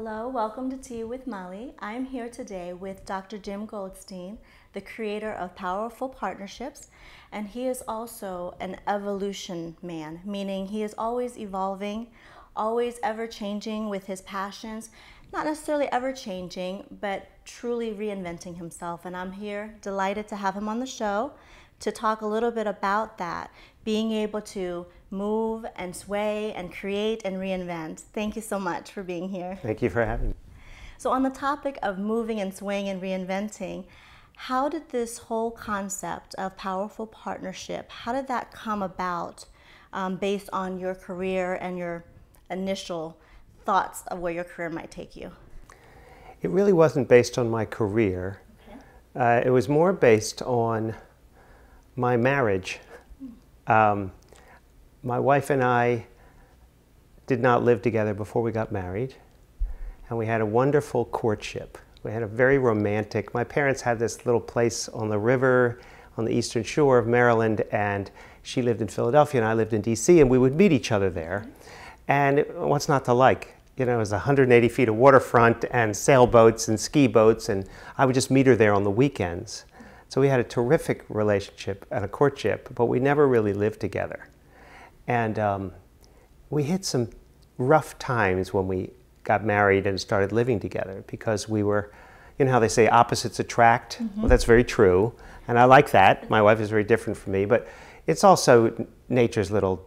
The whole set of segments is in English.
Hello, welcome to Tea with Molly. I'm here today with Dr. Jim Goldstein, the creator of Powerful Partnerships, and he is also an evolution man, meaning he is always evolving, always ever changing with his passions, not necessarily ever changing, but truly reinventing himself. And I'm here delighted to have him on the show to talk a little bit about that, being able to move and sway and create and reinvent. Thank you so much for being here. Thank you for having me. So on the topic of moving and swaying and reinventing, how did this whole concept of powerful partnership, how did that come about based on your career and your initial thoughts of where your career might take you? It really wasn't based on my career. Okay. It was more based on my marriage. My wife and I did not live together before we got married, and we had a wonderful courtship. We had a very romantic, my parents had this little place on the river on the eastern shore of Maryland, and she lived in Philadelphia and I lived in DC, and we would meet each other there. And what's not to like? You know, it was 180 feet of waterfront and sailboats and ski boats, and I would just meet her there on the weekends. So we had a terrific relationship and a courtship, but we never really lived together. And we hit some rough times when we got married and started living together, because we were, you know how they say opposites attract? Mm-hmm. Well, that's very true, and I like that. My wife is very different from me, but it's also nature's little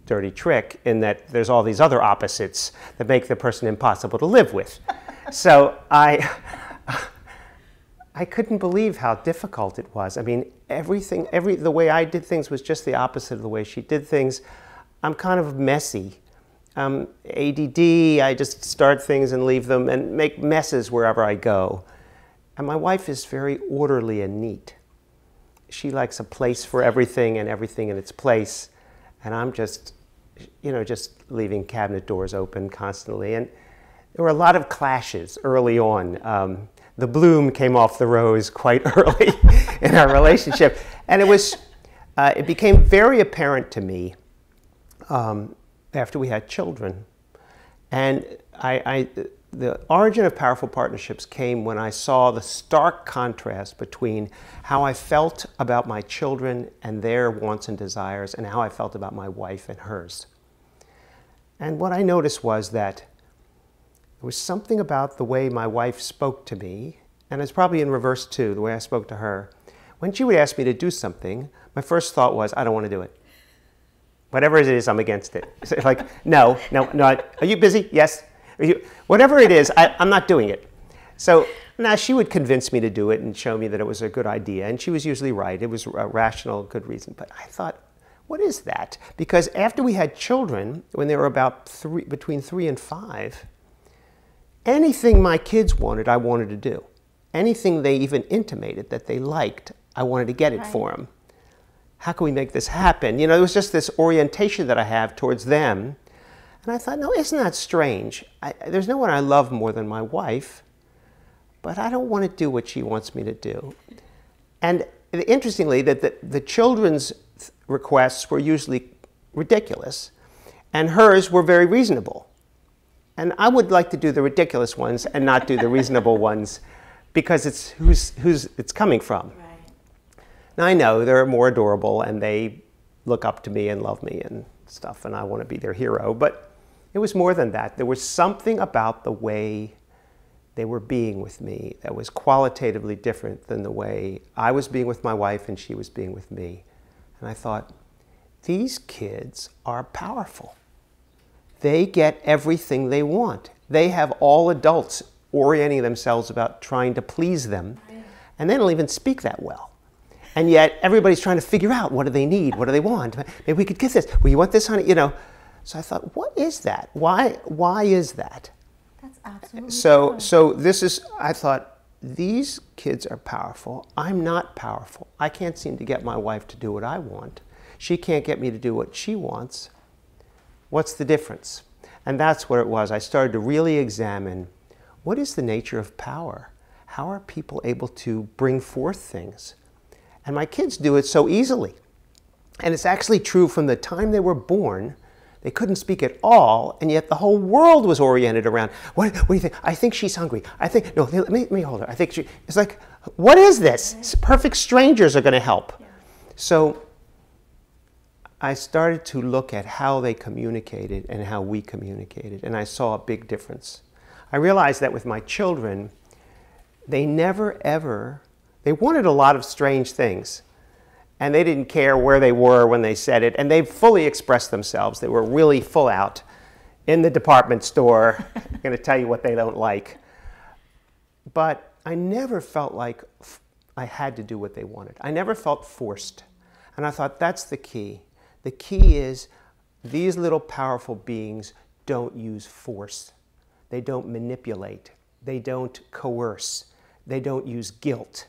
dirty trick in that there's all these other opposites that make the person impossible to live with. So I couldn't believe how difficult it was. I mean, the way I did things was just the opposite of the way she did things. I'm kind of messy. ADD, I just start things and leave them and make messes wherever I go. And my wife is very orderly and neat. She likes a place for everything and everything in its place. And I'm just, you know, just leaving cabinet doors open constantly. And there were a lot of clashes early on. The bloom came off the rose quite early in our relationship. And it became very apparent to me after we had children. And the origin of Powerful Partnerships came when I saw the stark contrast between how I felt about my children and their wants and desires and how I felt about my wife and hers. And what I noticed was that there was something about the way my wife spoke to me, and it's probably in reverse too, the way I spoke to her. When she would ask me to do something, my first thought was, I don't want to do it. Whatever it is, I'm against it. So like, no, are you busy? Yes. Whatever it is, I'm not doing it. So now she would convince me to do it and show me that it was a good idea, and she was usually right. It was a rational, good reason. But I thought, what is that? Because after we had children, when they were about between 3 and 5, anything my kids wanted, I wanted to do. Anything they even intimated that they liked, I wanted to get it for them. How can we make this happen? You know, it was just this orientation that I have towards them. And I thought, no, isn't that strange? There's no one I love more than my wife, but I don't want to do what she wants me to do. And interestingly, that the children's requests were usually ridiculous, and hers were very reasonable. And I would like to do the ridiculous ones and not do the reasonable ones, because it's who's it's coming from. Right. Now I know they're more adorable and they look up to me and love me and stuff, and I want to be their hero, but it was more than that. There was something about the way they were being with me that was qualitatively different than the way I was being with my wife and she was being with me. And I thought, these kids are powerful. They get everything they want. They have all adults orienting themselves about trying to please them, and they don't even speak that well. And yet everybody's trying to figure out, what do they need? What do they want? Maybe we could get this. Well, you want this, honey? You know. So I thought, what is that? Why is that? That's absolutely true. So this is, I thought, these kids are powerful. I'm not powerful. I can't seem to get my wife to do what I want. She can't get me to do what she wants. What's the difference? And that's what it was. I started to really examine, what is the nature of power? How are people able to bring forth things? And my kids do it so easily. And it's actually true from the time they were born. They couldn't speak at all, and yet the whole world was oriented around, what do you think? I think she's hungry. I think, no, let me hold her. I think she, it's like, what is this? Perfect strangers are going to help. Yeah. So I started to look at how they communicated and how we communicated, and I saw a big difference. I realized that with my children, they never ever, they wanted a lot of strange things. And they didn't care where they were when they said it. And they fully expressed themselves. They were really full out in the department store, going to tell you what they don't like. But I never felt like I had to do what they wanted. I never felt forced. And I thought that's the key. The key is these little powerful beings don't use force. They don't manipulate. They don't coerce. They don't use guilt.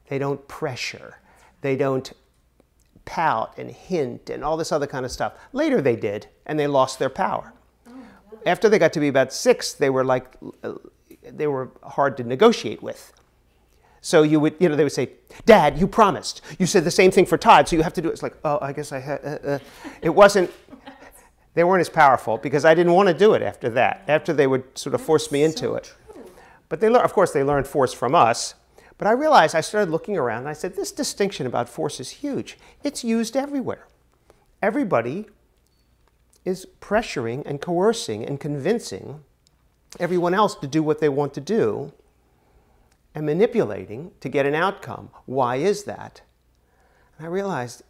They don't pressure. They don't pout and hint and all this other kind of stuff. Later they did, and they lost their power. After they got to be about 6, they were like, they were hard to negotiate with. So you would, they would say, Dad, you promised. You said the same thing for Todd, so you have to do it. It's like, oh, I guess I had, it wasn't, they weren't as powerful because I didn't want to do it after that, after they would sort of force me into it. But they, of course, they learned force from us. But I realized, I started looking around, and I said, this distinction about force is huge. It's used everywhere. Everybody is pressuring and coercing and convincing everyone else to do what they want to do and manipulating to get an outcome. Why is that? And I realized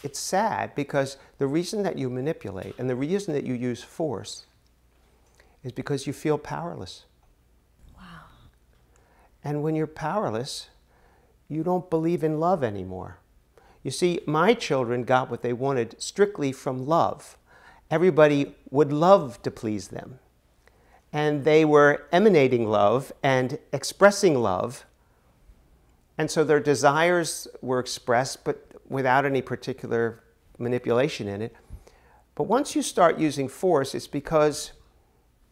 it's sad because the reason that you manipulate and the reason that you use force is because you feel powerless. And when you're powerless, you don't believe in love anymore. You see, my children got what they wanted strictly from love. Everybody would love to please them. And they were emanating love and expressing love. And so their desires were expressed, but without any particular manipulation in it. But once you start using force, it's because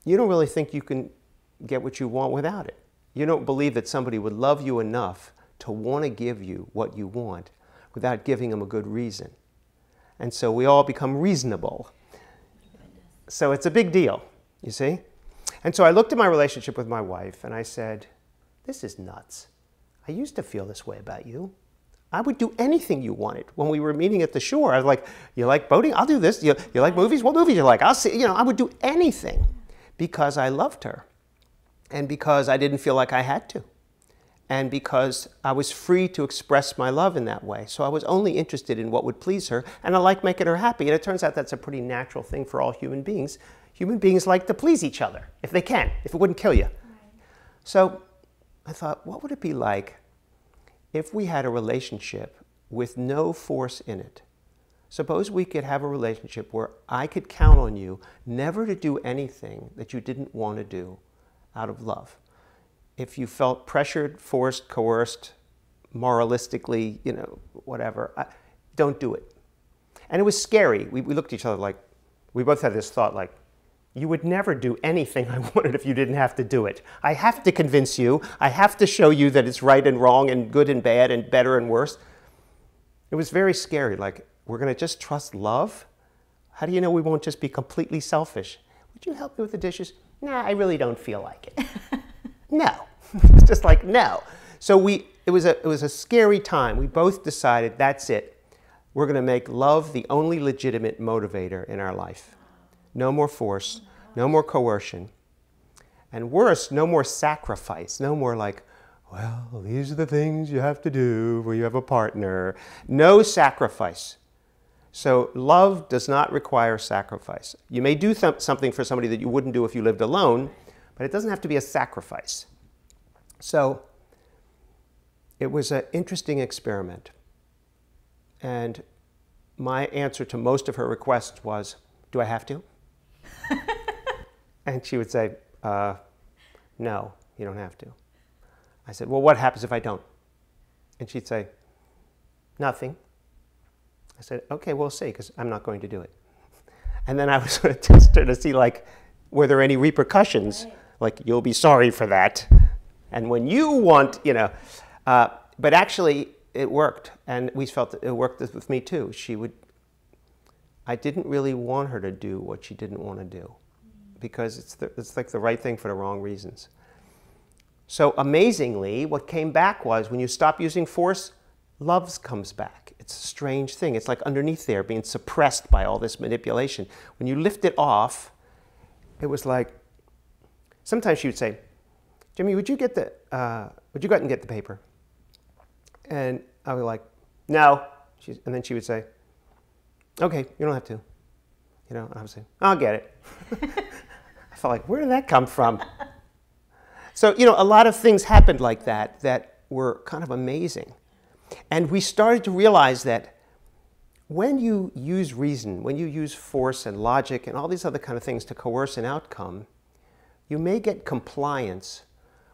you don't really think you can get what you want without it. You don't believe that somebody would love you enough to want to give you what you want without giving them a good reason. And so we all become reasonable. So it's a big deal, you see? And so I looked at my relationship with my wife and I said, this is nuts. I used to feel this way about you. I would do anything you wanted. When we were meeting at the shore, I was like, you like boating? I'll do this. You like movies? What movies you like? I'll see. I would do anything because I loved her. And because I didn't feel like I had to. And because I was free to express my love in that way. So I was only interested in what would please her, and I liked making her happy. And it turns out that's a pretty natural thing for all human beings. Human beings like to please each other, if they can, if it wouldn't kill you. Right. So I thought, what would it be like if we had a relationship with no force in it? Suppose we could have a relationship where I could count on you never to do anything that you didn't want to do out of love. If you felt pressured, forced, coerced, moralistically, whatever, don't do it. And it was scary. We looked at each other like, we both had this thought like, you would never do anything I wanted if you didn't have to do it. I have to convince you. I have to show you that it's right and wrong and good and bad and better and worse. It was very scary. Like, we're going to just trust love? How do you know we won't just be completely selfish? Would you help me with the dishes? Nah, I really don't feel like it. No. It's just like, no. So it was a scary time. We both decided, that's it. We're going to make love the only legitimate motivator in our life. No more force, no more coercion. And worse, no more sacrifice. No more like, well, these are the things you have to do when you have a partner. No sacrifice. So love does not require sacrifice. You may do something for somebody that you wouldn't do if you lived alone, but it doesn't have to be a sacrifice. So it was an interesting experiment. And my answer to most of her requests was, do I have to? And she would say, no, you don't have to. I said, well, what happens if I don't? And she'd say, nothing. I said, okay, we'll see, because I'm not going to do it. And then I was going to test her to see, like, were there any repercussions? Right. Like, you'll be sorry for that. And when you want, but actually it worked. And we felt that it worked with me too. She would I didn't really want her to do what she didn't want to do, because it's like the right thing for the wrong reasons. So amazingly, what came back was, when you stop using force, love comes back. It's a strange thing. It's like underneath there, being suppressed by all this manipulation. When you lift it off, it was like, sometimes she would say, Jimmy, would you go out and get the paper? And I was like, no. And then she would say, okay, you don't have to. You know, and I would say, I'll get it. I felt like, where did that come from? So, you know, a lot of things happened like that that were kind of amazing. And we started to realize that when you use reason, when you use force and logic and all these other kind of things to coerce an outcome, you may get compliance,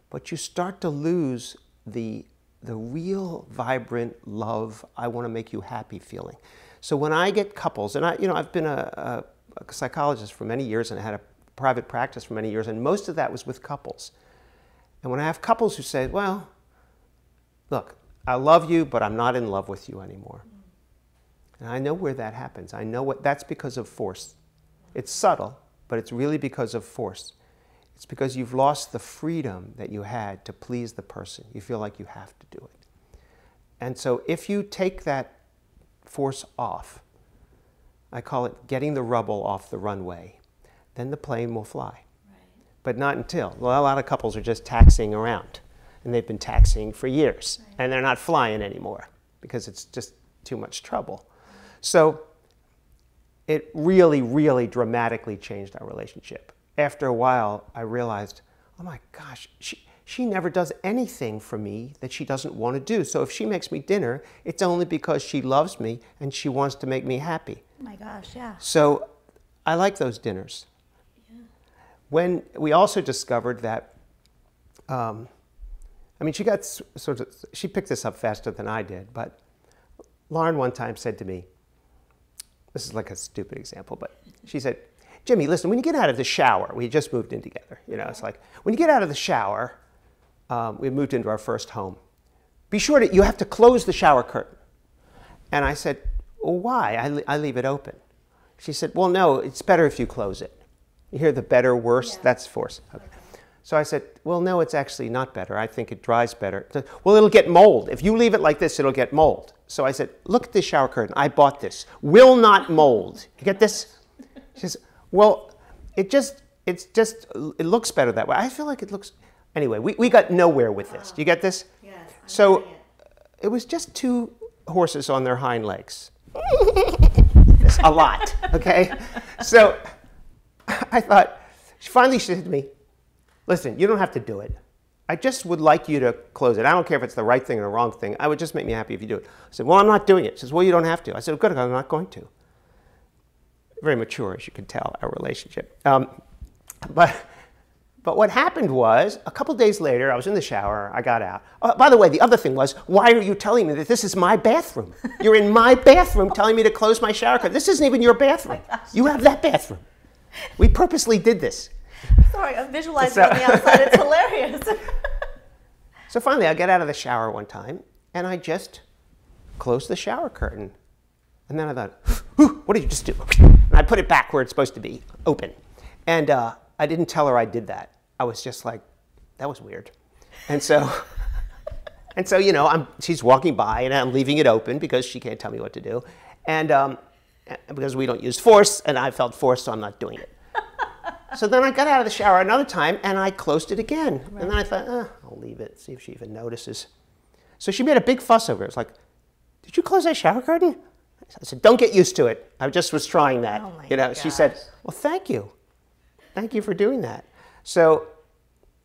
but you start to lose the real vibrant love, I want to make you happy feeling. So when I get couples, and I've been a psychologist for many years, and I had a private practice for many years, and most of that was with couples. And when I have couples who say, well, look, I love you, but I'm not in love with you anymore. And I know where that happens. I know that's because of force. It's subtle, but it's really because of force. It's because you've lost the freedom that you had to please the person. You feel like you have to do it. And so if you take that force off, I call it getting the rubble off the runway, then the plane will fly. But not until. Well, a lot of couples are just taxiing around, and they've been taxiing for years, and they're not flying anymore because it's just too much trouble. So it really, really dramatically changed our relationship. After a while, I realized, oh my gosh, she never does anything for me that she doesn't want to do. So if she makes me dinner, it's only because she loves me and she wants to make me happy. Oh my gosh, yeah. So I like those dinners. When we also discovered that, she picked this up faster than I did, but Lauren one time said to me, this is like a stupid example, but she said, Jimmy, listen, when you get out of the shower, we had just moved in together, you know, it's like, when you get out of the shower, we moved into our first home, be sure that you have to close the shower curtain. And I said, well, why? I leave it open. She said, well, no, it's better if you close it. You hear the better, worse? Yeah. That's force. Okay. So I said, well, no, it's actually not better. I think it dries better. Well, it'll get mold. If you leave it like this, it'll get mold. So I said, look at this shower curtain. I bought this. Will not mold. You get this? She says, well, it looks better that way. I feel like it looks... Anyway, we got nowhere with this. Do you get this? Yes. So it was just two horses on their hind legs. A lot, okay? So I thought, finally she said to me, listen, you don't have to do it. I just would like you to close it. I don't care if it's the right thing or the wrong thing. I would just make me happy if you do it. I said, well, I'm not doing it. She says, well, you don't have to. I said, good, I'm not going to. Very mature, as you can tell, our relationship. But what happened was, a couple days later, I was in the shower, I got out. By the way, the other thing was, why are you telling me that this is my bathroom? You're in my bathroom telling me to close my shower curtain. This isn't even your bathroom. You have that bathroom. We purposely did this. Sorry, I'm visualizing on the outside. It's hilarious. So finally, I get out of the shower one time, and I just closed the shower curtain. And then I thought, what did you just do? And I put it back where it's supposed to be, open. And I didn't tell her I did that. I was just like, that was weird. And so, you know, she's walking by, and I'm leaving it open because she can't tell me what to do. And because we don't use force, and I felt forced, so I'm not doing it. So then I got out of the shower another time, and I closed it again. Right. And then I thought, I'll leave it, see if she even notices. So she made a big fuss over it. It's like, did you close that shower curtain? I said, don't get used to it. I just was trying that. Oh my gosh. She said, well, thank you. Thank you for doing that. So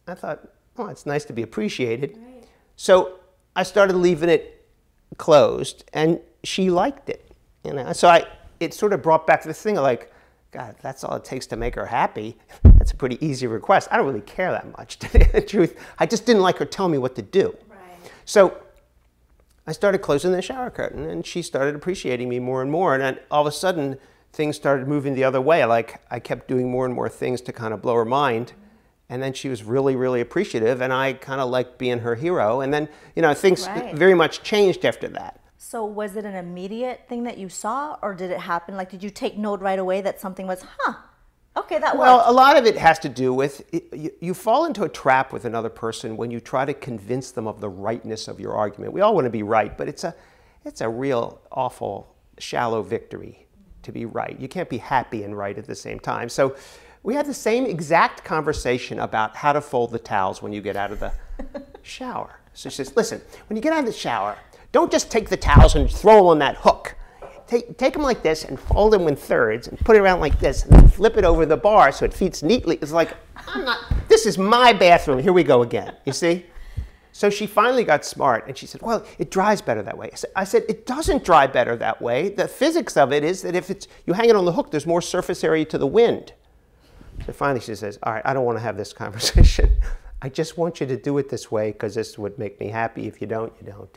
I thought, oh, it's nice to be appreciated. Right. So I started leaving it closed, and she liked it. You know, so it sort of brought back this thing of like, God, that's all it takes to make her happy. That's a pretty easy request. I don't really care that much, to tell you the truth. I just didn't like her telling me what to do. Right. So I started closing the shower curtain, and she started appreciating me more and more. And then all of a sudden, things started moving the other way. Like, I kept doing more and more things to kind of blow her mind. And then she was really, really appreciative, and I kind of liked being her hero. And then, you know, things very much changed after that. So was it an immediate thing that you saw, or did it happen? Like, did you take note right away that something was, okay, that Well, worked? a lot of it has to do with, you fall into a trap with another person when you try to convince them of the rightness of your argument. We all want to be right, but it's a real awful, shallow victory to be right. You can't be happy and right at the same time. So we had the same exact conversation about how to fold the towels when you get out of the shower. So she says, listen, when you get out of the shower, don't just take the towels and throw them on that hook. Take them like this and fold them in thirds and put it around like this and then flip it over the bar so it fits neatly. It's like, this is my bathroom. Here we go again, you see? So she finally got smart and she said, well, it dries better that way. I said, it doesn't dry better that way. The physics of it is that if you hang it on the hook, there's more surface area to the wind. So finally she says, all right, I don't want to have this conversation. I just want you to do it this way because this would make me happy. If you don't, you don't.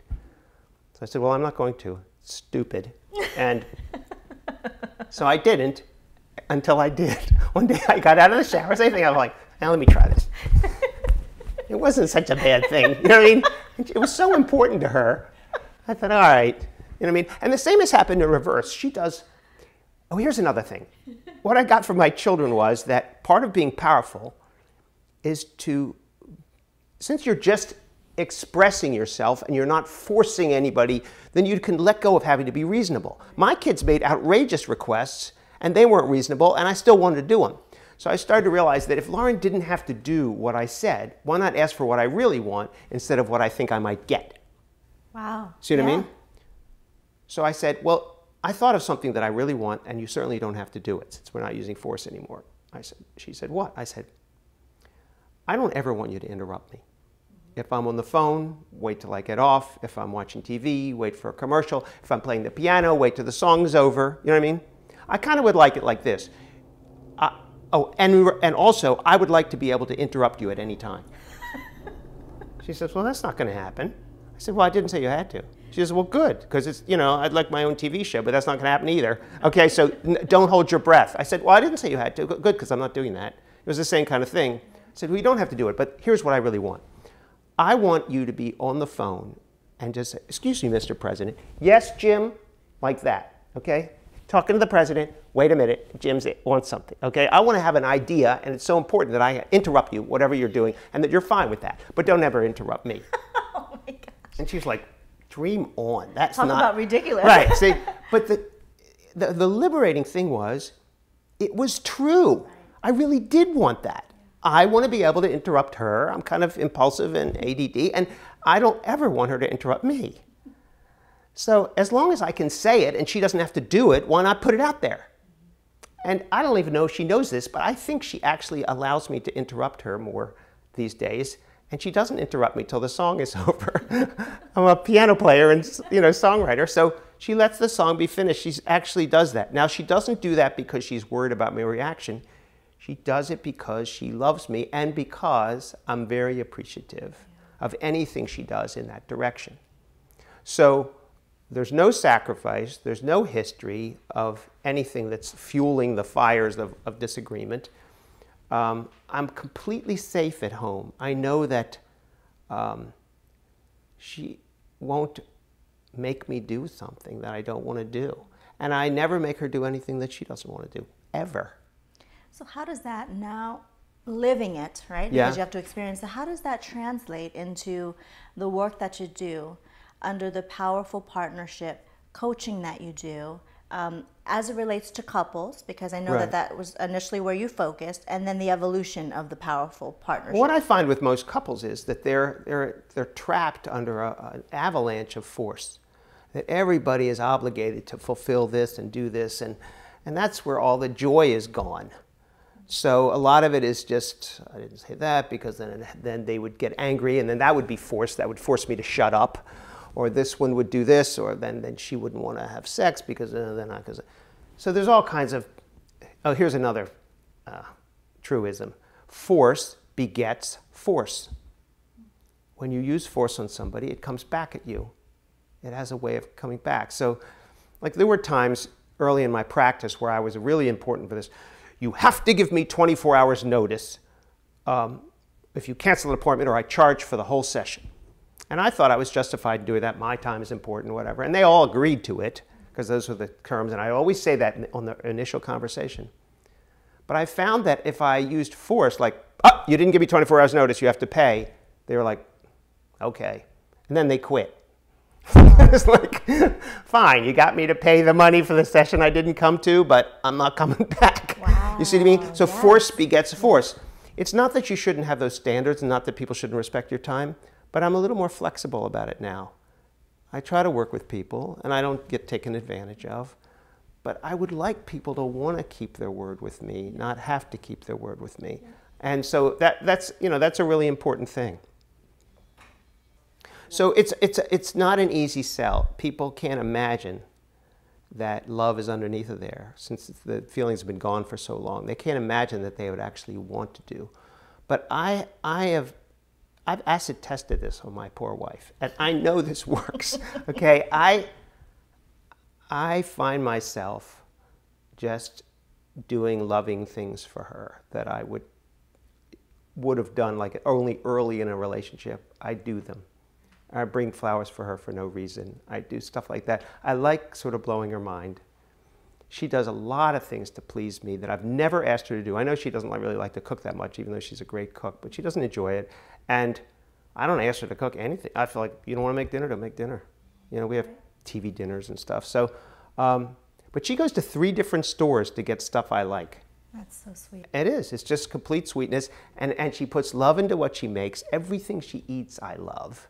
So I said, well, I'm not going to. It's stupid. And so I didn't until I did. One day I got out of the shower, same thing. I was like, now let me try this. It wasn't such a bad thing. You know what I mean? It was so important to her. I thought, all right. You know what I mean? And the same has happened in reverse. She does. Oh, here's another thing. What I got from my children was that part of being powerful is to, since you're just expressing yourself and you're not forcing anybody, then you can let go of having to be reasonable. My kids made outrageous requests and they weren't reasonable and I still wanted to do them. So I started to realize that if Lauren didn't have to do what I said, why not ask for what I really want instead of what I think I might get? Wow. See what I mean? So I said, well, I thought of something that I really want and you certainly don't have to do it since we're not using force anymore. She said, what? I said, I don't ever want you to interrupt me. If I'm on the phone, wait till I get off. If I'm watching TV, wait for a commercial. If I'm playing the piano, wait till the song's over. You know what I mean? I kind of would like it like this. And also, I would like to be able to interrupt you at any time. She says, well, that's not going to happen. I said, well, I didn't say you had to. She says, well, good, because it's, you know, I'd like my own TV show, but that's not going to happen either. Okay, so don't hold your breath. I said, well, I didn't say you had to. Good, because I'm not doing that. It was the same kind of thing. I said, well, you don't have to do it, but here's what I really want. I want you to be on the phone and just say, excuse me, Mr. President. Yes, Jim, like that, okay? Talking to the president, wait a minute, Jim wants something, okay? I want to have an idea, and it's so important that I interrupt you, whatever you're doing, and that you're fine with that. But don't ever interrupt me. Oh my gosh. And she's like, dream on. That's Talk not... about ridiculous. Right, see? But the liberating thing was, it was true. I really did want that. I want to be able to interrupt her. I'm kind of impulsive and ADD, and I don't ever want her to interrupt me. So as long as I can say it and she doesn't have to do it, why not put it out there? And I don't even know if she knows this, but I think she actually allows me to interrupt her more these days. And she doesn't interrupt me till the song is over. I'm a piano player and songwriter, so she lets the song be finished. She actually does that. Now, she doesn't do that because she's worried about my reaction. She does it because she loves me and because I'm very appreciative of anything she does in that direction. So there's no sacrifice, there's no history of anything that's fueling the fires of disagreement. I'm completely safe at home. I know that she won't make me do something that I don't want to do. And I never make her do anything that she doesn't want to do, ever. So how does that now, living it, right? Yeah. Because you have to experience it. How does that translate into the work that you do under the powerful partnership coaching that you do as it relates to couples? Because I know Right. that was initially where you focused, and then the evolution of the powerful partnership. What I find with most couples is that they're trapped under an avalanche of force. That everybody is obligated to fulfill this and do this, and that's where all the joy is gone. So a lot of it is just, I didn't say that because then they would get angry, and then that would be forced. That would force me to shut up. Or this one would do this, or then she wouldn't want to have sex because then I... So there's all kinds of... Oh, here's another truism. Force begets force. When you use force on somebody, it comes back at you. It has a way of coming back. So, like, there were times early in my practice where I was really important for this. You have to give me 24 hours notice if you cancel an appointment or I charge for the whole session. And I thought I was justified in doing that. My time is important, whatever. And they all agreed to it, because those were the terms. And I always say that on the initial conversation. But I found that if I used force, like, oh, you didn't give me 24 hours notice, you have to pay, they were like, okay. And then they quit. It's like, fine, you got me to pay the money for the session I didn't come to, but I'm not coming back. Wow. You see what I mean? So yes. Force begets force. It's not that you shouldn't have those standards and not that people shouldn't respect your time, but I'm a little more flexible about it now. I try to work with people, and I don't get taken advantage of, but I would like people to want to keep their word with me, not have to keep their word with me. And so that's a really important thing. So it's not an easy sell. People can't imagine that love is underneath of there, since the feelings have been gone for so long. They can't imagine that they would actually want to do. But I've acid tested this on my poor wife, and I know this works. Okay, I find myself just doing loving things for her that I would have done like only early in a relationship. I do them. I bring flowers for her for no reason. I do stuff like that. I like sort of blowing her mind. She does a lot of things to please me that I've never asked her to do. I know she doesn't really like to cook that much, even though she's a great cook, but she doesn't enjoy it. And I don't ask her to cook anything. I feel like, you don't want to make dinner, don't make dinner. You know, we have TV dinners and stuff. So, but she goes to 3 different stores to get stuff I like. That's so sweet. It is. It's just complete sweetness. And she puts love into what she makes. Everything she eats, I love.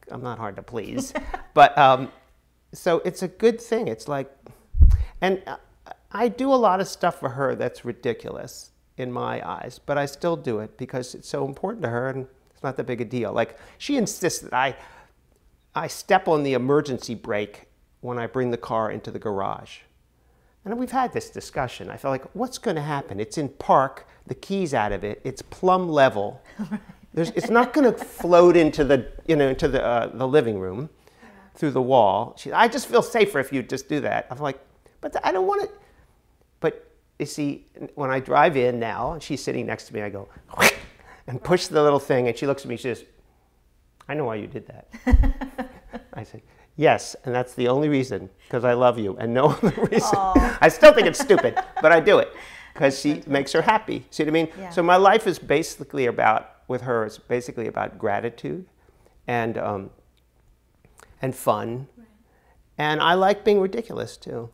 I'm not hard to please. But so it's a good thing. It's like, and I do a lot of stuff for her that's ridiculous in my eyes, but I still do it because it's so important to her and it's not that big a deal. Like, she insists that I step on the emergency brake when I bring the car into the garage. And we've had this discussion. I feel like, what's going to happen? It's in park, the key's out of it, it's plumb level. It's not going to float into the, into the living room through the wall. I just feel safer if you just do that. I'm like, but I don't want it. But you see, when I drive in now, and she's sitting next to me, I go, and push the little thing, and she looks at me, she says, I know why you did that. I say, yes, and that's the only reason, because I love you, and no other reason. I still think it's stupid, but I do it, because she makes her happy. See what I mean? Yeah. So my life is basically with her, it's basically about gratitude and fun. Right. And I like being ridiculous, too.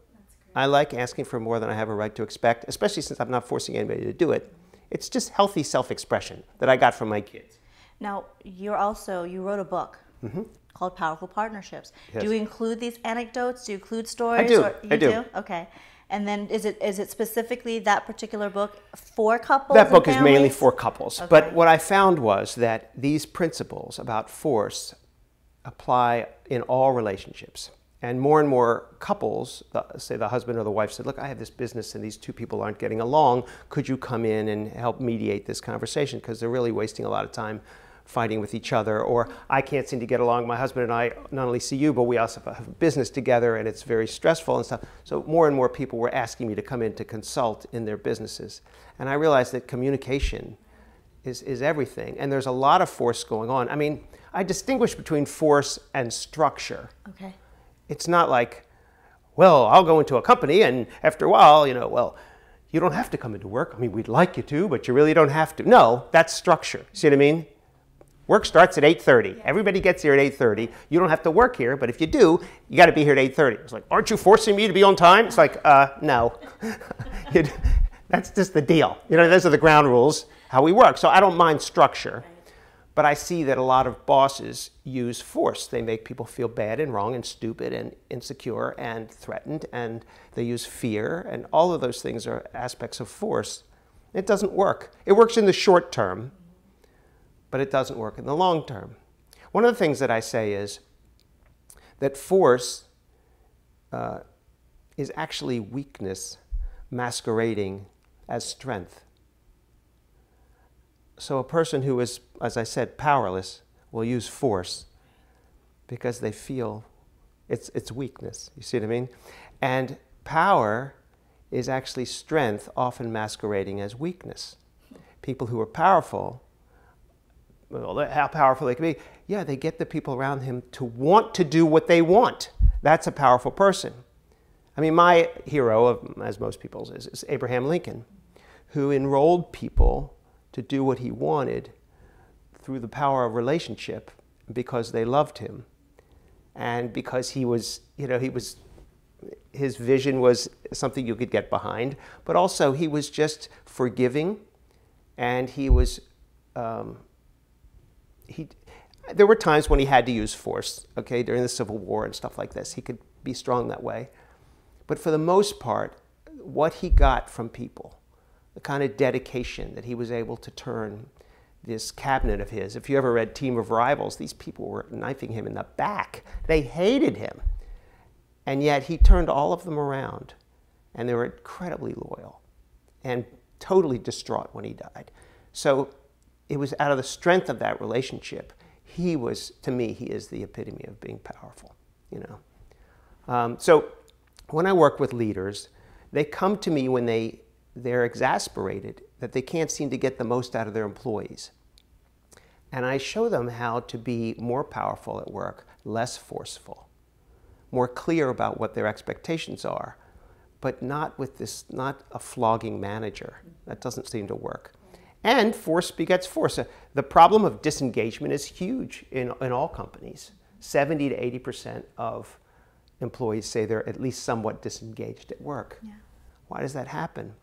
I like asking for more than I have a right to expect, especially since I'm not forcing anybody to do it. It's just healthy self-expression that I got from my kids. Now, you wrote a book called Powerful Partnerships. Yes. Do you include these anecdotes? Do you include stories? I do. I do. Okay. And then is it specifically that particular book for couples? That book is mainly for couples. Okay. But what I found was that these principles about force apply in all relationships. And more couples, say the husband or the wife said, look, I have this business and these 2 people aren't getting along. Could you come in and help mediate this conversation? Because they're really wasting a lot of time fighting with each other. Or I can't seem to get along. My husband and I not only see you, but we also have a business together and it's very stressful and stuff. So more and more people were asking me to come in to consult in their businesses. And I realized that communication is everything. And there's a lot of force going on. I mean, I distinguish between force and structure. Okay. It's not like, well, I'll go into a company and after a while, well, you don't have to come into work. I mean, we'd like you to, but you really don't have to. No, that's structure. See what I mean? Work starts at 8:30. Everybody gets here at 8:30. You don't have to work here, but if you do, you got to be here at 8:30. It's like, aren't you forcing me to be on time? It's like, no. That's just the deal. Those are the ground rules, how we work. So I don't mind structure. But I see that a lot of bosses use force. They make people feel bad and wrong and stupid and insecure and threatened, and they use fear, and all of those things are aspects of force. It doesn't work. It works in the short term, but it doesn't work in the long term. One of the things that I say is that force is actually weakness masquerading as strength. So a person who is, as I said, powerless will use force because they feel it's weakness. You see what I mean? And power is actually strength, often masquerading as weakness. People who are powerful, well, how powerful they can be, yeah, they get the people around him to want to do what they want. That's a powerful person. I mean, my hero, as most people's, is Abraham Lincoln, who enrolled people to do what he wanted through the power of relationship because they loved him. And because he was, his vision was something you could get behind, but also he was just forgiving, and he was, there were times when he had to use force, okay, during the Civil War and stuff like this. He could be strong that way. But for the most part, what he got from people, the kind of dedication that he was able to turn this cabinet of his. If you ever read Team of Rivals, these people were knifing him in the back. They hated him. And yet he turned all of them around, and they were incredibly loyal and totally distraught when he died. So it was out of the strength of that relationship. He was, to me, he is the epitome of being powerful, So when I work with leaders, they come to me when they're exasperated that they can't seem to get the most out of their employees. And I show them how to be more powerful at work, less forceful, more clear about what their expectations are, but not a flogging manager. That doesn't seem to work. And force begets force. The problem of disengagement is huge in all companies. 70 to 80% of employees say they're at least somewhat disengaged at work. Yeah. Why does that happen?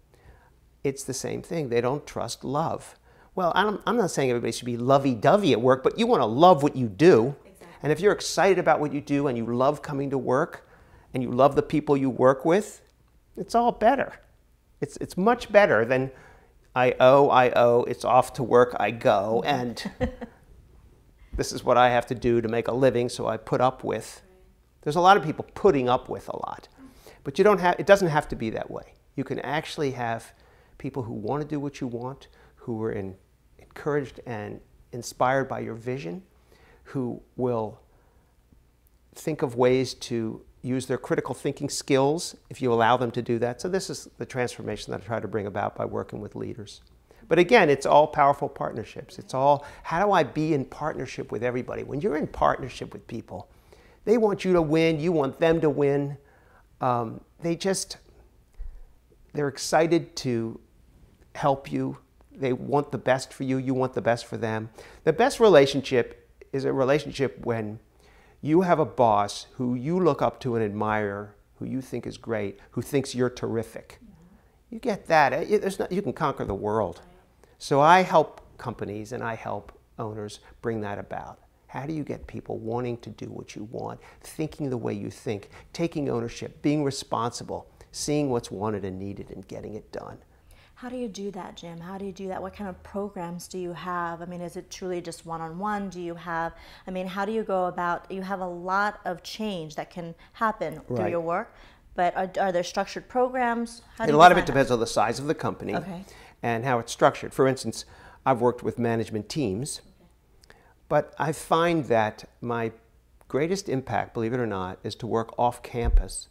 It's the same thing. They don't trust love. Well, I'm not saying everybody should be lovey-dovey at work, but you want to love what you do. Exactly. And if you're excited about what you do and you love coming to work and you love the people you work with, it's all better. It's much better than I owe, it's off to work, I go, and this is what I have to do to make a living, so I put up with. There's a lot of people putting up with a lot. But it doesn't have to be that way. You can actually have people who want to do what you want, who are encouraged and inspired by your vision, who will think of ways to use their critical thinking skills if you allow them to do that. So this is the transformation that I try to bring about by working with leaders. But again, it's all powerful partnerships. It's all, how do I be in partnership with everybody? When you're in partnership with people, they want you to win, you want them to win. They're excited to help you. They want the best for you, you want the best for them. The best relationship is a relationship when you have a boss who you look up to and admire, who you think is great, who thinks you're terrific. You get that. You can conquer the world. So I help companies and I help owners bring that about. How do you get people wanting to do what you want, thinking the way you think, taking ownership, being responsible, seeing what's wanted and needed and getting it done? How do you do that, Jim? How do you do that? What kind of programs do you have? I mean, is it truly just one-on-one? Do you have, how do you go about, you have a lot of change that can happen through your work, but are there structured programs? A lot of it depends on the size of the company and how it's structured. For instance, I've worked with management teams, but I find that my greatest impact, believe it or not, is to work off campus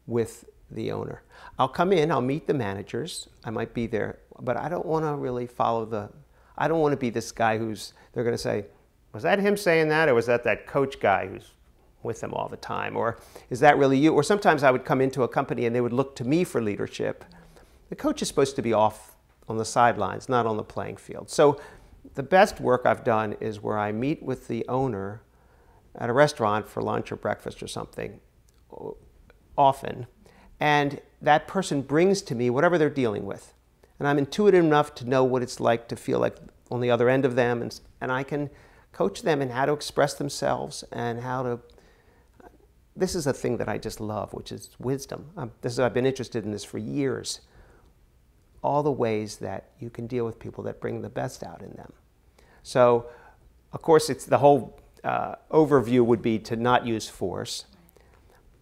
with the owner. I'll come in, I'll meet the managers, I might be there, but I don't want to really I don't want to be this guy they're going to say, was that him saying that, or was that coach guy who's with them all the time, or is that really you? Or sometimes I would come into a company and they would look to me for leadership. The coach is supposed to be off on the sidelines, not on the playing field. So the best work I've done is where I meet with the owner at a restaurant for lunch or breakfast or something, often, and that person brings to me whatever they're dealing with. And I'm intuitive enough to know what it's like to feel like on the other end of them, and I can coach them in how to express themselves and how to, this is a thing that I just love, which is wisdom. I've been interested in this for years. All the ways that you can deal with people that bring the best out in them. So, of course, it's the whole overview would be to not use force.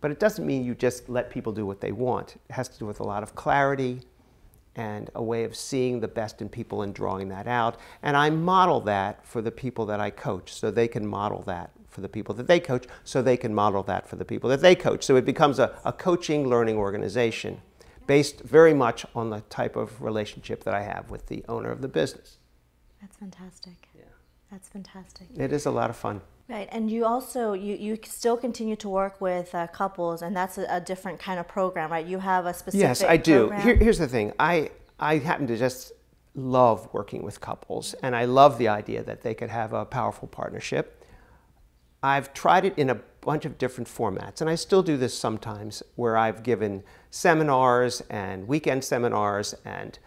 But it doesn't mean you just let people do what they want. It has to do with a lot of clarity and a way of seeing the best in people and drawing that out. And I model that for the people that I coach, so they can model that for the people that they coach, so they can model that for the people that they coach. So it becomes a coaching, learning organization based very much on the type of relationship that I have with the owner of the business. That's fantastic. Yeah. That's fantastic. It is a lot of fun. Right, and you also, you still continue to work with couples, and that's a different kind of program, right? You have a specific Yes, I do. program? Here's the thing. I happen to just love working with couples, and I love the idea that they could have a powerful partnership. I've tried it in a bunch of different formats, and I still do this sometimes, where I've given seminars and weekend seminars and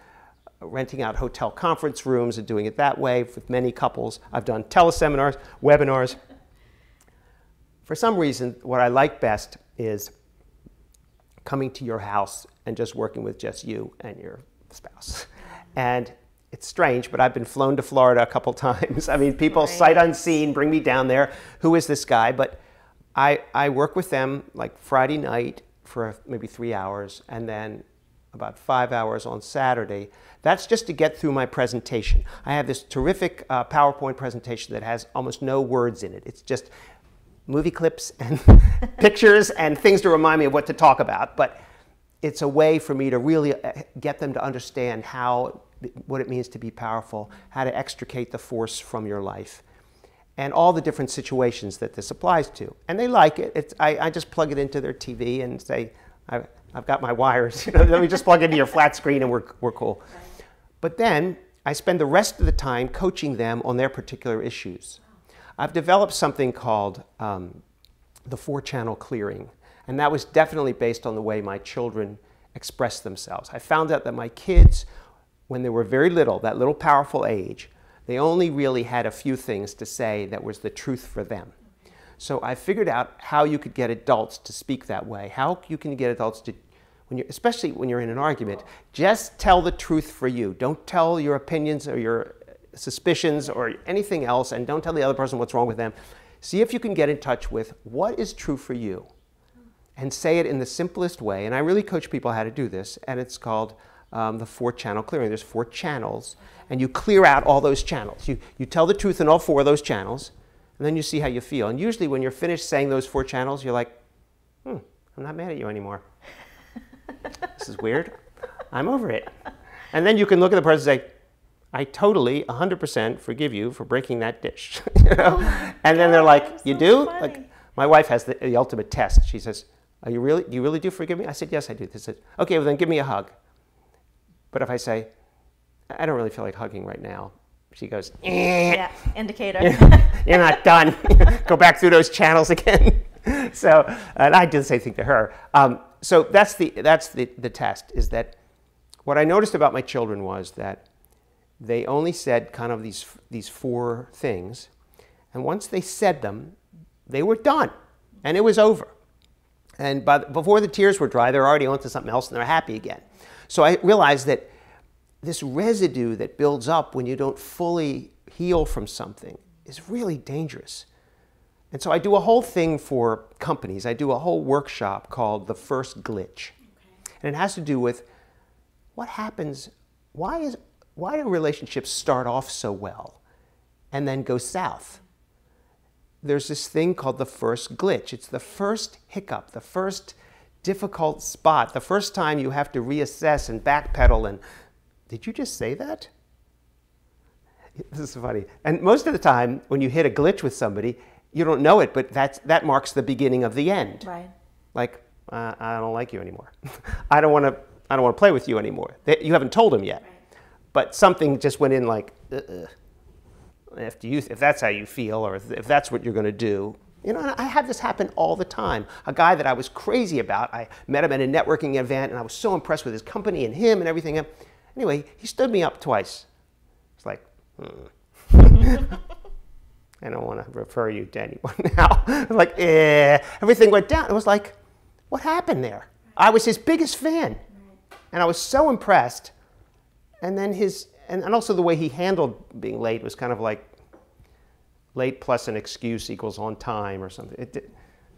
renting out hotel conference rooms and doing it that way with many couples. I've done teleseminars, webinars. For some reason, what I like best is coming to your house and just working with just you and your spouse. And it's strange, but I've been flown to Florida a couple times. I mean, people sight unseen bring me down there. Who is this guy? But I work with them like Friday night for maybe 3 hours, and then about 5 hours on Saturday. That's just to get through my presentation. I have this terrific PowerPoint presentation that has almost no words in it. It's just movie clips and pictures and things to remind me of what to talk about. But it's a way for me to really get them to understand what it means to be powerful, how to extricate the force from your life, and all the different situations that this applies to. And they like it. I just plug it into their TV and say, I've got my wires. You know, let me just plug into your flat screen and we're cool. Right. But then I spend the rest of the time coaching them on their particular issues. I've developed something called the 4-channel clearing. And that was definitely based on the way my children express themselves. I found out that my kids, when they were very little, that little powerful age, they only really had a few things to say that was the truth for them. So I figured out how you could get adults to speak that way, how you can get adults to, especially when you're in an argument, just tell the truth for you. Don't tell your opinions or your suspicions or anything else, and don't tell the other person what's wrong with them. See if you can get in touch with what is true for you and say it in the simplest way. And I really coach people how to do this, and it's called the 4-channel clearing. There's 4 channels, and you clear out all those channels. You tell the truth in all 4 of those channels, and then you see how you feel. And usually when you're finished saying those 4 channels, you're like, I'm not mad at you anymore. This is weird. I'm over it. And then you can look at the person and say, I totally, 100% forgive you for breaking that dish. You know? And then they're like, you do? Funny. Like, my wife has the ultimate test. She says, do you really do forgive me? I said, yes, I do. They said, okay, well then give me a hug. But if I say, I don't really feel like hugging right now, she goes, yeah, indicator. You're not done. Go back through those channels again. So, and I did the same thing to her. So that's the test, is that what I noticed about my children was that they only said kind of these 4 things, and once they said them, they were done, and it was over. And before the tears were dry, they're already onto something else, and they're happy again. So I realized that this residue that builds up when you don't fully heal from something is really dangerous. And so I do a whole thing for companies. I do a whole workshop called The First Glitch. Okay. And it has to do with what happens, why do relationships start off so well and then go south? There's this thing called the first glitch. It's the first hiccup, the first difficult spot, the first time you have to reassess and backpedal and, did you just say that? This is funny. And most of the time, when you hit a glitch with somebody, you don't know it, but that marks the beginning of the end. Right. Like, I don't like you anymore. I don't want to play with you anymore. You haven't told them yet. Right. But something just went in like, if that's how you feel, or if that's what you're going to do. You know, and I have this happen all the time. A guy that I was crazy about, I met him at a networking event, and I was so impressed with his company and him and everything. Anyway, he stood me up twice. It's like, I don't want to refer you to anyone now. I was like, everything went down. It was like, what happened there? I was his biggest fan, and I was so impressed. And then and also the way he handled being late was kind of like late plus an excuse equals on time or something.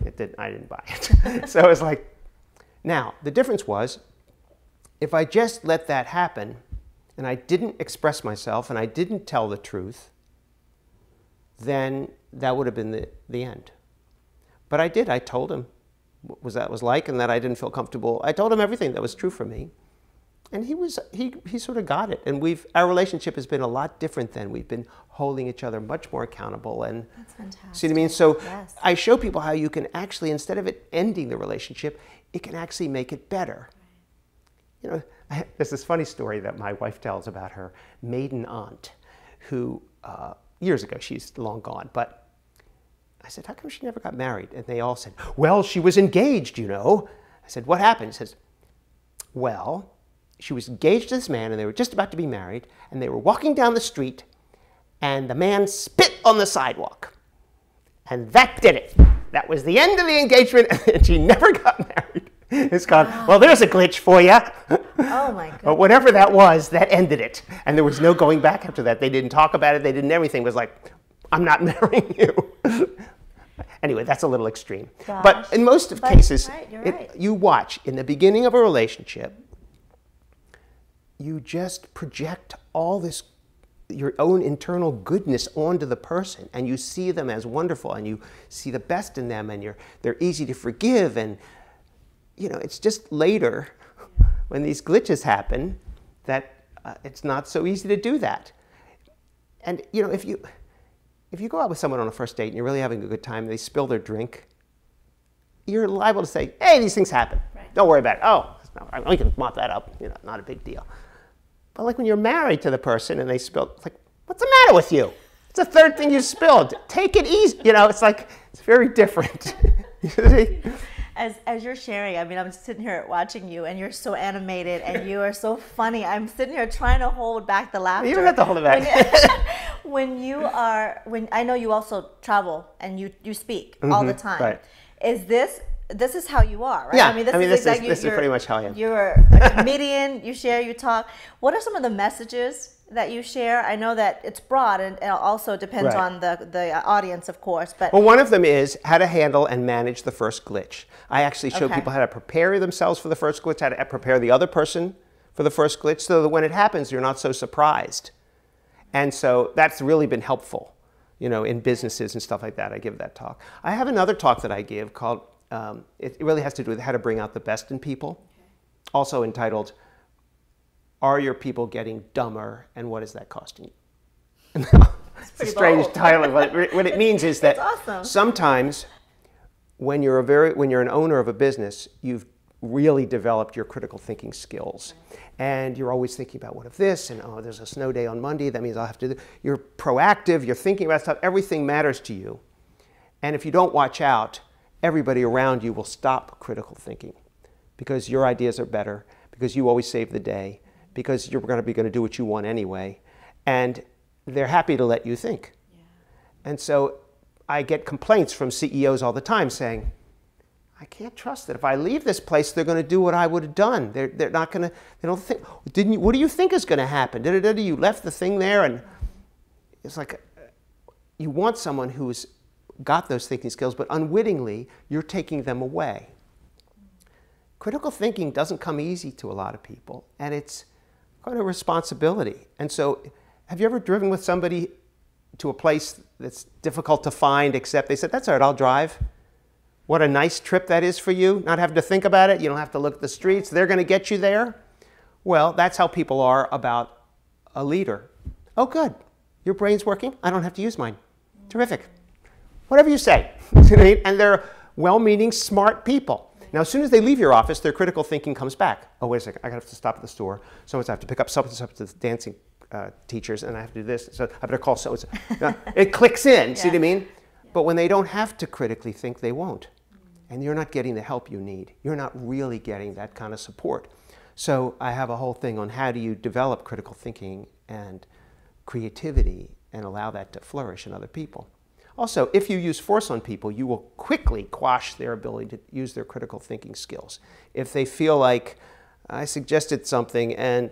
I didn't buy it. So it was like, now the difference was, if I just let that happen and I didn't express myself and I didn't tell the truth, then that would have been the end. But I did. I told him what that was like and that I didn't feel comfortable. I told him everything that was true for me. And he sort of got it. And our relationship has been a lot different then. We've been holding each other much more accountable. And that's fantastic. See what I mean? So yes. I show people how you can actually, instead of it ending the relationship, it can actually make it better. You know, there's this funny story that my wife tells about her maiden aunt, who years ago, she's long gone, but I said, how come she never got married? And they all said, well, she was engaged, you know. I said, what happened? He says, well, she was engaged to this man, and they were just about to be married, and they were walking down the street, and the man spit on the sidewalk. And that did it. That was the end of the engagement, and she never got married. It's gone, well, there's a glitch for you. Oh, my God. But whatever that was, that ended it. And there was no going back after that. They didn't talk about it. They didn't everything. It was like, I'm not marrying you. Anyway, that's a little extreme. Gosh. But in most of cases, right, you're right. You watch, in the beginning of a relationship, you just project all this, your own internal goodness onto the person, and you see them as wonderful, and you see the best in them, and they're easy to forgive, and you know, it's just later when these glitches happen that it's not so easy to do that. And you know, if you go out with someone on a first date and you're really having a good time, and they spill their drink, you're liable to say, hey, these things happen. Right. Don't worry about it. Oh, we can mop that up. You know, not a big deal. But like when you're married to the person and they spill, it's like, what's the matter with you? It's the third thing you spilled. Take it easy. You know, it's like, it's very different. As you're sharing, I mean, I'm sitting here watching you, and you're so animated, and you are so funny. I'm sitting here trying to hold back the laughter. You don't have to hold it back. When I know you also travel and you speak all the time. Right. Is this is how you are, right? Yeah. I mean, this is pretty much how I am. You're a comedian. You share. You talk. What are some of the messages that you share? I know that it's broad, and it also depends on the audience, of course. But well, one of them is how to handle and manage the first glitch. I actually show people how to prepare themselves for the first glitch, how to prepare the other person for the first glitch, so that when it happens, you're not so surprised. And so that's really been helpful, you know, in businesses and stuff like that. I give that talk. I have another talk that I give called, it really has to do with how to bring out the best in people, also entitled, Are Your People Getting Dumber, and What Is That Costing You? It's a strange title, but what it means is that sometimes when you're an owner of a business, you've really developed your critical thinking skills. And you're always thinking about what if this, and oh, there's a snow day on Monday, that means I'll have to do. You're proactive, you're thinking about stuff, everything matters to you. And if you don't watch out, everybody around you will stop critical thinking because your ideas are better, because you always save the day, because you're going to do what you want anyway. And they're happy to let you think. Yeah. And so I get complaints from CEOs all the time saying, I can't trust that if I leave this place, they're going to do what I would have done. They're not going to, they don't think, what do you think is going to happen? You left the thing there, and it's like, you want someone who's got those thinking skills, but unwittingly, you're taking them away. Critical thinking doesn't come easy to a lot of people, and it's quite a responsibility. And so, have you ever driven with somebody to a place that's difficult to find, except they said, that's all right, I'll drive? What a nice trip that is for you, not having to think about it. You don't have to look at the streets. They're going to get you there. Well, that's how people are about a leader. Oh, good. Your brain's working. I don't have to use mine. Terrific. Whatever you say. And they're well-meaning, smart people. Now, as soon as they leave your office, their critical thinking comes back. Oh, wait a second. I have to stop at the store. So I have to pick up something to the dancing teachers, and I have to do this. So I better call so-and-so. It clicks in. See what I mean? Yeah. But when they don't have to critically think, they won't. And you're not getting the help you need. You're not really getting that kind of support. So I have a whole thing on how do you develop critical thinking and creativity and allow that to flourish in other people. Also, if you use force on people, you will quickly quash their ability to use their critical thinking skills. If they feel like I suggested something and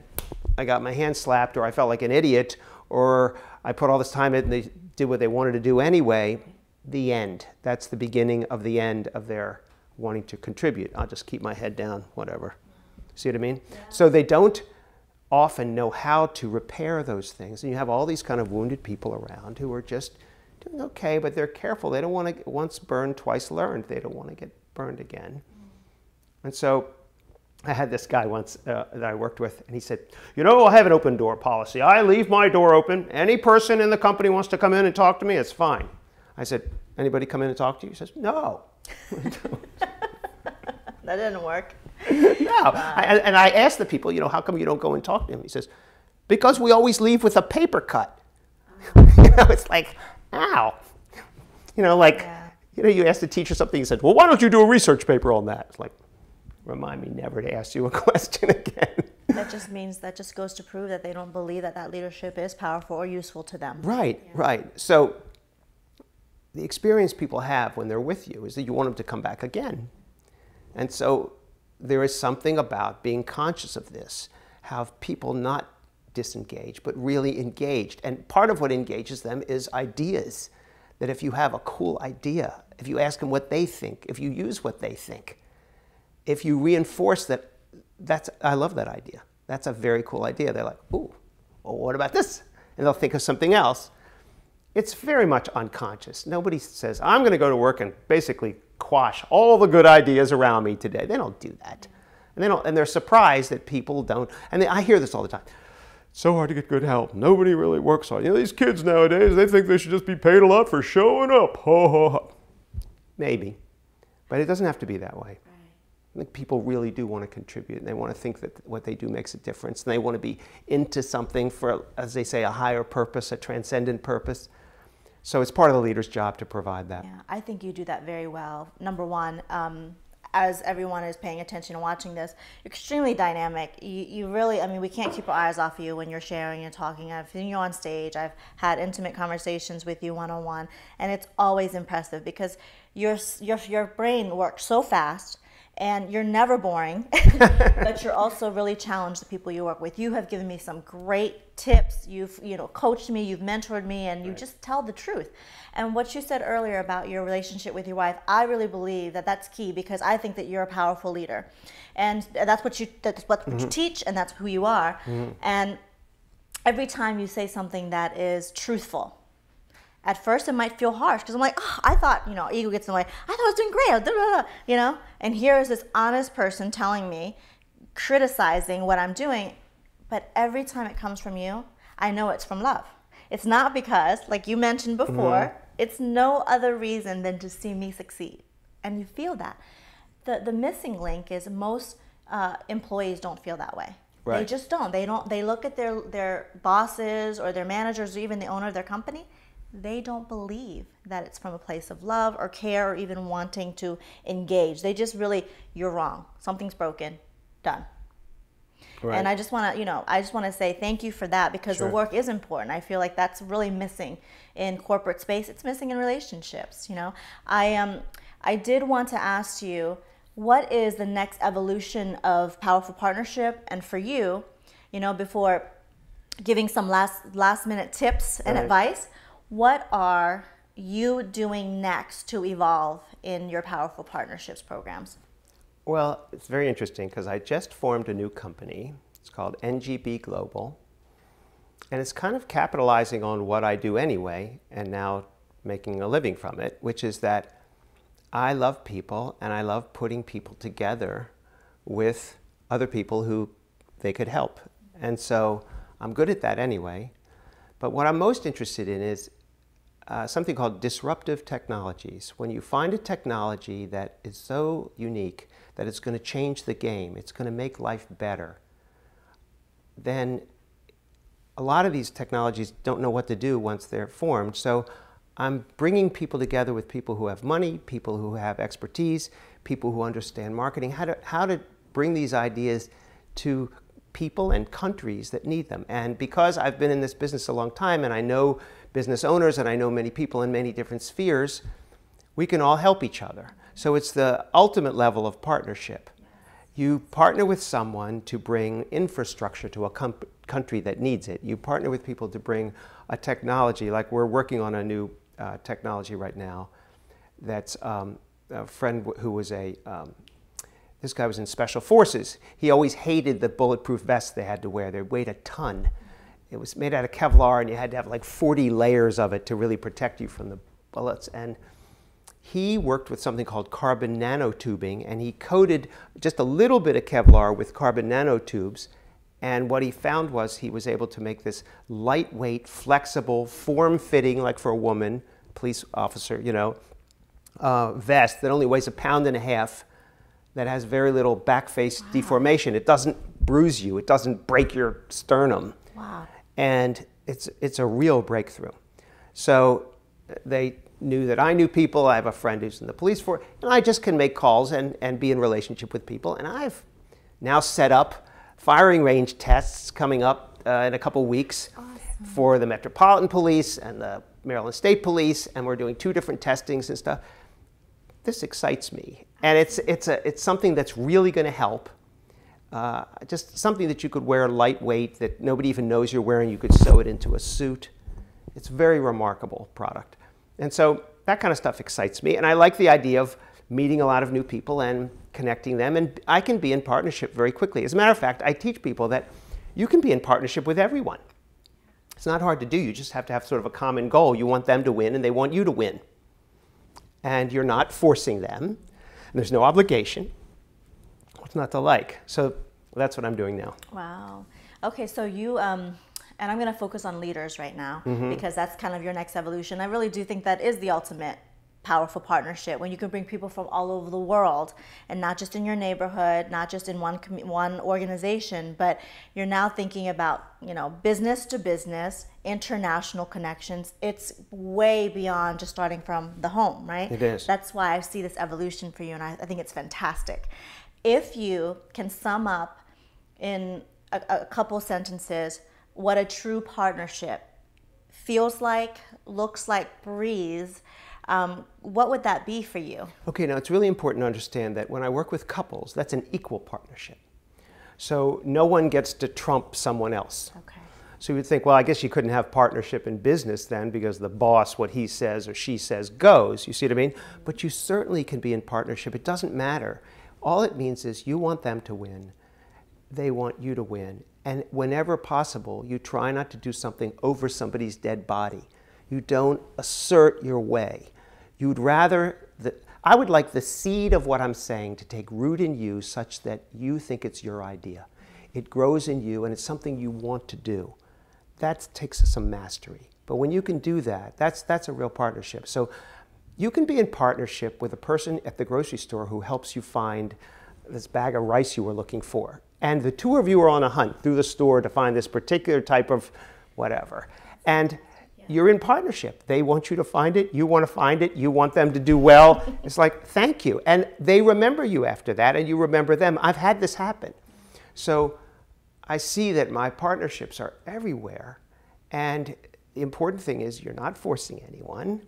I got my hand slapped, or I felt like an idiot, or I put all this time in and they did what they wanted to do anyway, the end. That's the beginning of the end of their wanting to contribute. I'll just keep my head down, whatever. See what I mean? Yeah. So they don't often know how to repair those things. And you have all these kind of wounded people around who are just doing okay, but they're careful. They don't want to, once burned, twice learned. They don't want to get burned again. And so I had this guy once that I worked with, and he said, you know, I have an open door policy. I leave my door open. Any person in the company wants to come in and talk to me, it's fine. I said, anybody come in and talk to you? He says, no. That didn't work. No. And I asked the people, you know, how come you don't go and talk to him? He says, because we always leave with a paper cut. You know, it's like, ow. You know, like, you know, you ask the teacher something, he said, well, why don't you do a research paper on that? It's like, remind me never to ask you a question again. That just goes to prove that they don't believe that leadership is powerful or useful to them. Right, right. So the experience people have when they're with you is that you want them to come back again. And so there is something about being conscious of this, have people not disengaged, but really engaged. And part of what engages them is ideas. That if you have a cool idea, if you ask them what they think, if you use what they think, if you reinforce that, I love that idea. That's a very cool idea. They're like, ooh, well, what about this? And they'll think of something else. It's very much unconscious. Nobody says, I'm going to go to work and basically quash all the good ideas around me today. They don't do that. And they're surprised that people don't. And I hear this all the time. It's so hard to get good help. Nobody really works hard. You know, these kids nowadays, they think they should just be paid a lot for showing up. Ho, ho, ho. Maybe. But it doesn't have to be that way. I think people really do want to contribute, and they want to think that what they do makes a difference, and they want to be into something for, as they say, a higher purpose, a transcendent purpose. So it's part of the leader's job to provide that. Yeah, I think you do that very well. Number one, as everyone is paying attention and watching this, you're extremely dynamic. You really, I mean, we can't keep our eyes off you when you're sharing and talking. I've seen you on stage. I've had intimate conversations with you one-on-one, and it's always impressive because your brain works so fast. And you're never boring, but you're also really challenged the people you work with. You have given me some great tips. You've coached me, you've mentored me, and you just tell the truth. And what you said earlier about your relationship with your wife, I really believe that that's key because I think that you're a powerful leader, and that's what you teach, and that's who you are. And every time you say something that is truthful. At first, it might feel harsh because I'm like, oh, I thought, ego gets in the way. I thought I was doing great, blah, blah, blah, And here is this honest person telling me, criticizing what I'm doing. But every time it comes from you, I know it's from love. It's not because, like you mentioned before, it's no other reason than to see me succeed. And you feel that. The missing link is most employees don't feel that way. Right. They just don't. They look at their bosses or their managers or even the owner of their company. They don't believe that it's from a place of love or care or even wanting to engage. They just really, you're wrong. Something's broken. Done. Right. And I just want to, say thank you for that because the work is important. I feel like that's really missing in corporate space. It's missing in relationships. I did want to ask you, what is the next evolution of Powerful Partnership? And for you, before giving some last minute tips and advice, what are you doing next to evolve in your Powerful Partnerships programs? Well, it's very interesting because I just formed a new company. It's called NGB Global. And it's kind of capitalizing on what I do anyway and now making a living from it, which is that I love people and I love putting people together with other people who they could help. And so I'm good at that anyway. But what I'm most interested in is something called disruptive technologies. When you find a technology that is so unique that it's going to change the game, it's going to make life better, then a lot of these technologies don't know what to do once they're formed. So I'm bringing people together with people who have money, people who have expertise, people who understand marketing, how to bring these ideas to people and countries that need them. And because I've been in this business a long time and I know business owners and I know many people in many different spheres, we can all help each other. So it's the ultimate level of partnership. You partner with someone to bring infrastructure to a country that needs it. You partner with people to bring a technology, like we're working on a new technology right now that's a friend who was this guy was in special forces. He always hated the bulletproof vests they had to wear. They weighed a ton. It was made out of Kevlar and you had to have like 40 layers of it to really protect you from the bullets. And he worked with something called carbon nanotubing, and he coated just a little bit of Kevlar with carbon nanotubes. And what he found was he was able to make this lightweight, flexible, form-fitting, like for a woman, police officer, you know, vest that only weighs 1.5 pounds, that has very little back face deformation. It doesn't bruise you. It doesn't break your sternum. Wow. And it's a real breakthrough. So they knew that I knew people. I have a friend who's in the police force, and I just can make calls and be in relationship with people. And I've now set up firing range tests coming up in a couple weeks for the Metropolitan Police and the Maryland State Police, and we're doing 2 different testings and stuff. This excites me, and it's something that's really going to help. Just something that you could wear lightweight, that nobody even knows you're wearing. You could sew it into a suit. It's a very remarkable product. And so that kind of stuff excites me. And I like the idea of meeting a lot of new people and connecting them. And I can be in partnership very quickly. As a matter of fact, I teach people that you can be in partnership with everyone. It's not hard to do. You just have to have sort of a common goal. You want them to win, and they want you to win. And you're not forcing them. And there's no obligation. What's not to like? So that's what I'm doing now. Wow. Okay, so you, and I'm going to focus on leaders right now, because that's kind of your next evolution. I really do think that is the ultimate powerful partnership, when you can bring people from all over the world, and not just in your neighborhood, not just in one organization, but you're now thinking about, you know, business to business, international connections. It's way beyond just starting from the home, right? It is. That's why I see this evolution for you, and I think it's fantastic. If you can sum up in a couple sentences what a true partnership feels like, looks like, breathes, what would that be for you? Okay, now it's really important to understand that when I work with couples, that's an equal partnership. So no one gets to trump someone else. Okay. So you would think, well, I guess you couldn't have partnership in business then, because the boss, what he says or she says goes. You see what I mean? But you certainly can be in partnership. It doesn't matter. All it means is you want them to win. They want you to win. And whenever possible, you try not to do something over somebody's dead body. You don't assert your way. You'd rather, I would like the seed of what I'm saying to take root in you such that you think it's your idea. It grows in you and it's something you want to do. That takes some mastery. But when you can do that, that's a real partnership. So you can be in partnership with a person at the grocery store who helps you find this bag of rice you were looking for. And the 2 of you are on a hunt through the store to find this particular type of whatever. And you're in partnership. They want you to find it. You want to find it. You want them to do well. It's like, thank you. And they remember you after that, and you remember them. I've had this happen. So I see that my partnerships are everywhere. And the important thing is you're not forcing anyone,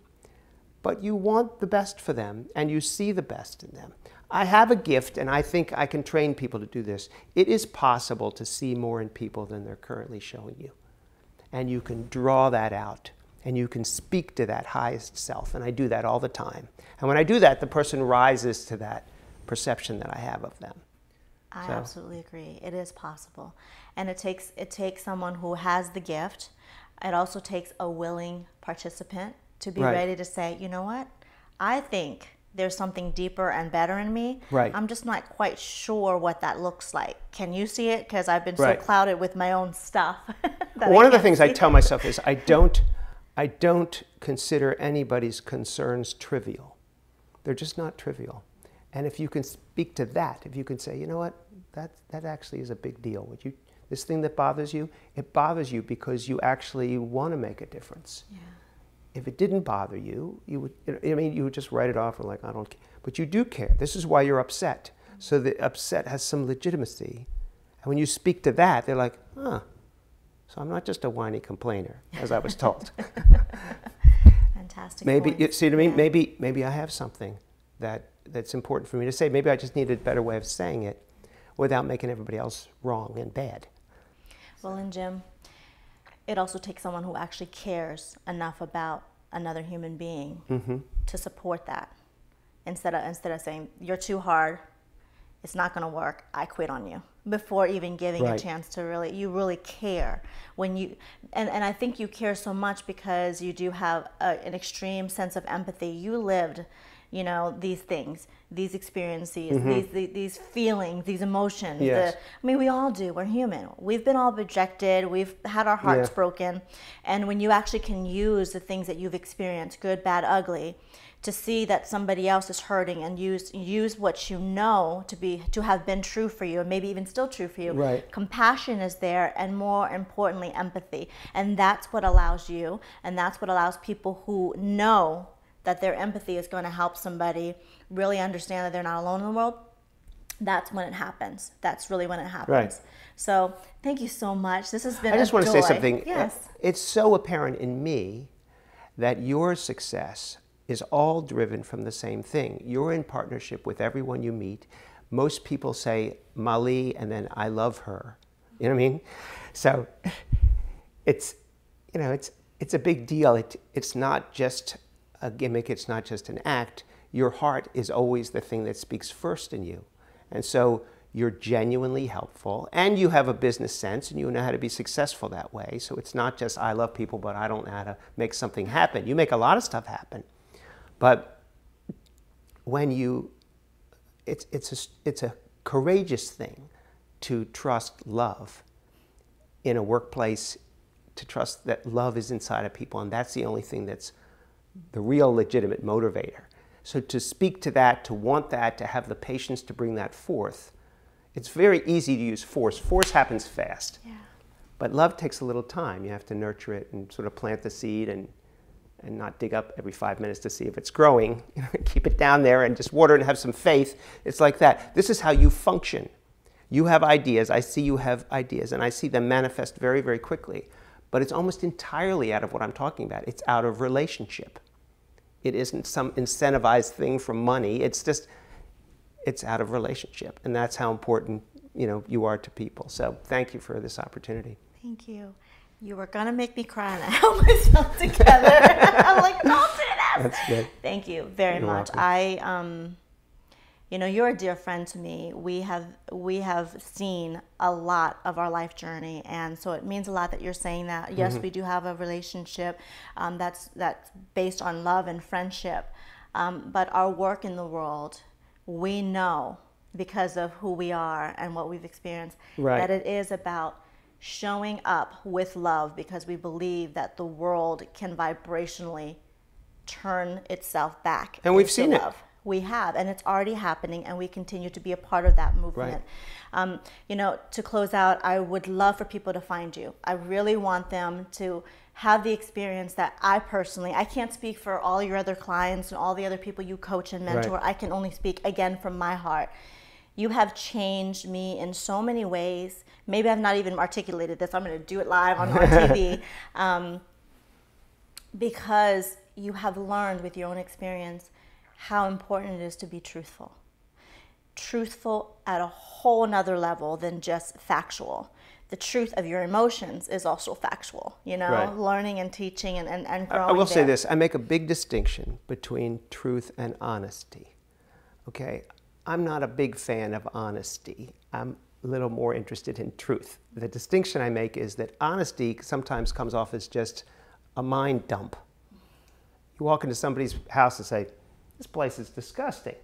but you want the best for them, and you see the best in them. I have a gift, and I think I can train people to do this. It is possible to see more in people than they're currently showing you. And you can draw that out, and you can speak to that highest self. And I do that all the time. And when I do that, the person rises to that perception that I have of them. I absolutely agree. It is possible. And it takes someone who has the gift. It also takes a willing participant to be ready to say, you know what, I think there's something deeper and better in me. Right. I'm just not quite sure what that looks like. Can you see it? Because I've been so clouded with my own stuff. One of the things I tell myself is I don't consider anybody's concerns trivial. They're just not trivial. And if you can speak to that, if you can say, you know what, that actually is a big deal. This thing that bothers you, it bothers you because you actually want to make a difference. Yeah. If it didn't bother you, you would just write it off and like, I don't care. But you do care. This is why you're upset. So the upset has some legitimacy. And when you speak to that, they're like, huh, so I'm not just a whiny complainer, as I was told. Fantastic. Maybe, point. you see what I mean? Yeah. Maybe I have something that's important for me to say. Maybe I just needed a better way of saying it without making everybody else wrong and bad. Well, and Jim, it also takes someone who actually cares enough about another human being to support that. Instead of saying, you're too hard, it's not going to work, I quit on you. Before even giving a chance to you really care. When you, and I think you care so much because you do have an extreme sense of empathy. You lived, you know, these things, these experiences, these feelings, these emotions. Yes. I mean, we all do. We're human. We've been all rejected. We've had our hearts broken. And when you actually can use the things that you've experienced, good, bad, ugly, to see that somebody else is hurting and use what you know to have been true for you, and maybe even still true for you. Right. Compassion is there, and more importantly, empathy. And that's what allows you, and that's what allows people who know that their empathy is going to help somebody really understand that they're not alone in the world. That's when it happens. That's really when it happens. Right. So thank you so much. This has been I just want to say something. Yes. It's so apparent in me that your success is all driven from the same thing. You're in partnership with everyone you meet. Most people say Mali and then I love her. You know what I mean? So it's, you know, it's a big deal. It's not just a gimmick. It's not just an act. Your heart is always the thing that speaks first in you. And so you're genuinely helpful, and you have a business sense, and you know how to be successful that way. So it's not just I love people, but I don't know how to make something happen. You make a lot of stuff happen. But when it's a courageous thing to trust love in a workplace, to trust that love is inside of people, and that's the only thing that's the real legitimate motivator. So to speak to that, to want that, to have the patience to bring that forth, it's very easy to use force. Force happens fast. Yeah. But love takes a little time. You have to nurture it and sort of plant the seed and not dig up every 5 minutes to see if it's growing. Keep it down there and just water it and have some faith. It's like that. This is how you function. You have ideas. I see you have ideas, and I see them manifest very, very quickly. But it's almost entirely out of what I'm talking about. It's out of relationship. It isn't some incentivized thing from money. It's just, it's out of relationship. And that's how important, you know, you are to people. So thank you for this opportunity. Thank you. You were going to make me cry, and I held myself together. I'm like, don't do this. That's good. Thank you very much. Welcome. You know, you're a dear friend to me. We have seen a lot of our life journey, and so it means a lot that you're saying that. Yes, we do have a relationship that's based on love and friendship, but our work in the world, we know because of who we are and what we've experienced, that it is about showing up with love, because we believe that the world can vibrationally turn itself back. And we've seen love. We have, and it's already happening, and we continue to be a part of that movement. Right. You know, to close out, I would love for people to find you. I really want them to have the experience that I can't speak for all your other clients and all the other people you coach and mentor. Right. I can only speak, again, from my heart. You have changed me in so many ways. Maybe I've not even articulated this. I'm going to do it live on TV. Because you have learned with your own experience how important it is to be truthful. Truthful at a whole nother level than just factual. The truth of your emotions is also factual, you know, Right. learning and teaching and growing. I will say this, I make a big distinction between truth and honesty. Okay, I'm not a big fan of honesty. I'm a little more interested in truth. The distinction I make is that honesty sometimes comes off as just a mind dump. You walk into somebody's house and say, this place is disgusting.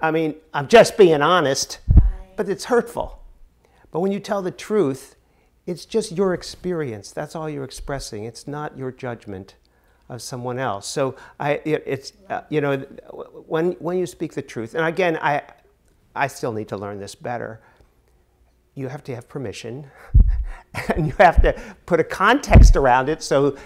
I mean, I'm just being honest, but it's hurtful. But when you tell the truth, it's just your experience. That's all you're expressing. It's not your judgment of someone else. So you know, when you speak the truth, and again, I still need to learn this better. You have to have permission, and you have to put a context around it, so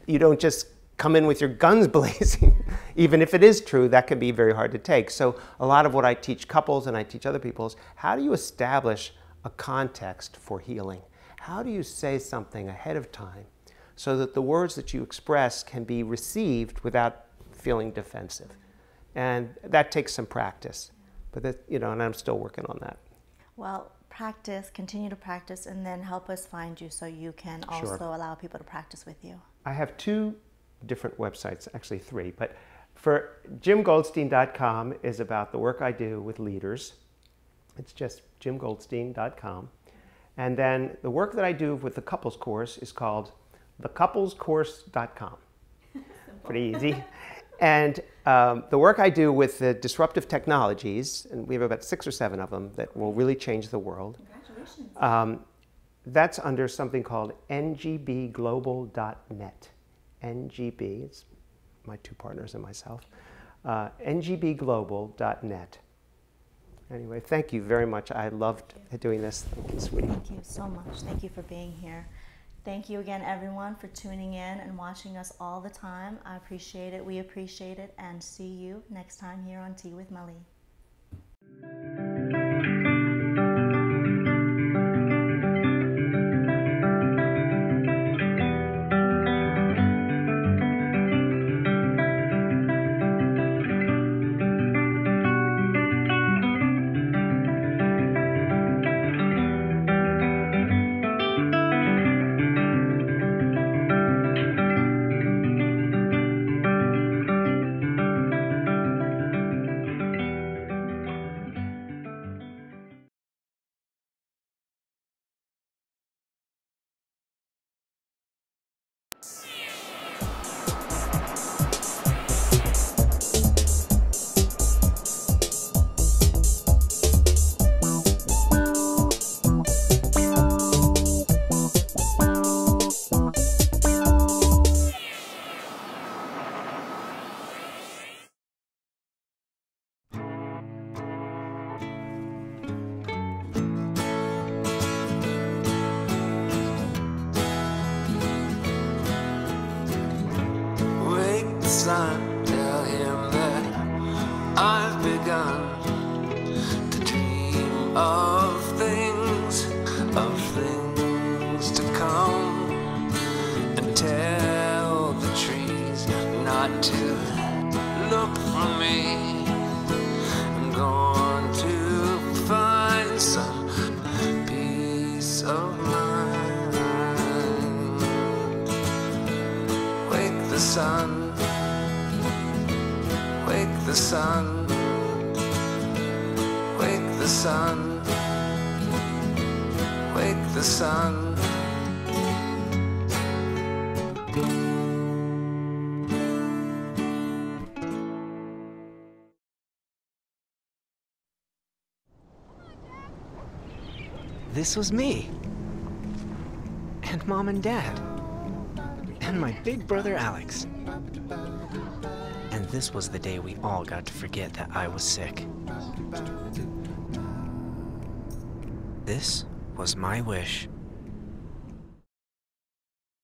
you don't just come in with your guns blazing. Even if it is true, that can be very hard to take. So a lot of what I teach couples and I teach other people is, how do you establish a context for healing? How do you say something ahead of time so that the words that you express can be received without feeling defensive? And that takes some practice. But that, you know, and I'm still working on that. Well, practice, continue to practice, and then help us find you so you can also allow people to practice with you. I have 2 different websites, actually 3, but for jimgoldstein.com is about the work I do with leaders. It's just jimgoldstein.com. And then the work that I do with the couples course is called thecouplescourse.com. Pretty easy. And the work I do with the disruptive technologies, and we have about 6 or 7 of them that will really change the world. Congratulations. That's under something called ngbglobal.net. NGB, it's my 2 partners and myself. ngbglobal.net. Anyway, thank you very much. I loved doing this. Thank you, sweetie. Thank you so much. Thank you for being here. Thank you again, everyone, for tuning in and watching us all the time. I appreciate it. We appreciate it. And see you next time here on Tea with Molly. Tell him that I've begun to dream of things to come, and tell the trees not to look for me. I'm going to find some peace of mind. Wake the sun. Wake the sun, wake the sun, wake the sun. This was me, and Mom and Dad, and my big brother Alex. And this was the day we all got to forget that I was sick. This was my wish.